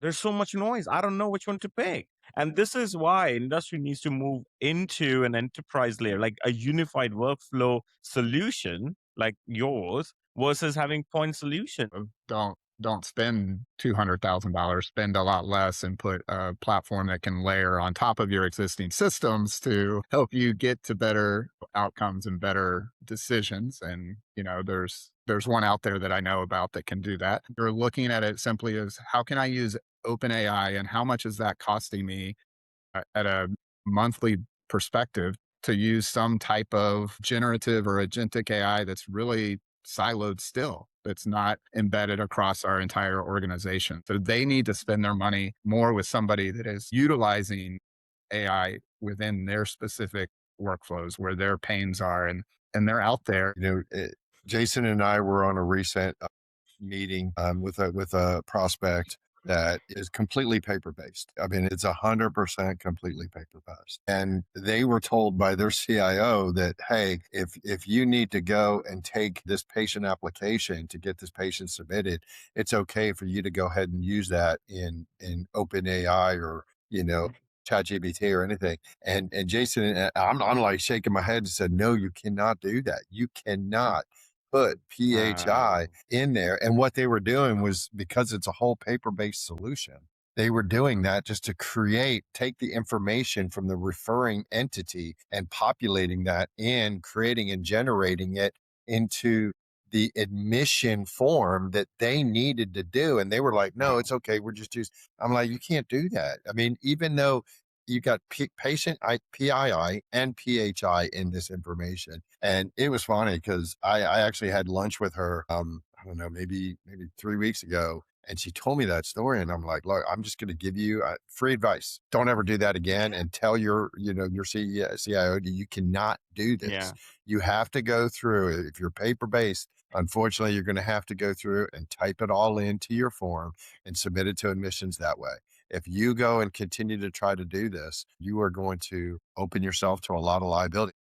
There's so much noise. I don't know which one to pick. And this is why industry needs to move into an enterprise layer, like a unified workflow solution like yours versus having point solution. Don't spend $200,000, spend a lot less and put a platform that can layer on top of your existing systems to help you get to better outcomes and better decisions. And, there's one out there that I know about that can do that. You're looking at it simply as, how can I use OpenAI and how much is that costing me at a monthly perspective to use some type of generative or agentic AI that's really siloed still, that's not embedded across our entire organization. So they need to spend their money more with somebody that is utilizing AI within their specific workflows where their pains are, and they're out there. Jason and I were on a recent meeting with a prospect that is completely paper based. I mean, it's 100% completely paper based. And they were told by their CIO that, hey, if you need to go and take this patient application to get this patient submitted, it's okay for you to go ahead and use that in OpenAI or, ChatGPT or anything. And Jason, I'm like shaking my head and said, no, you cannot do that. You cannot put PHI in there. And what they were doing was, because it's a whole paper-based solution, they were doing that just to take the information from the referring entity and populating that and creating and generating it into the admission form that they needed to do. And they were like, no, it's okay. We're just using. I'm like, you can't do that. I mean, even though you got patient PII and PHI in this information. And it was funny because I actually had lunch with her, I don't know, maybe 3 weeks ago. And she told me that story. And I'm like, look, I'm just going to give you free advice. Don't ever do that again. And tell your CIO, you cannot do this. Yeah. You have to go through it. If you're paper based, unfortunately, you're going to have to go through and type it all into your form and submit it to admissions that way. If you go and continue to try to do this, you are going to open yourself to a lot of liability.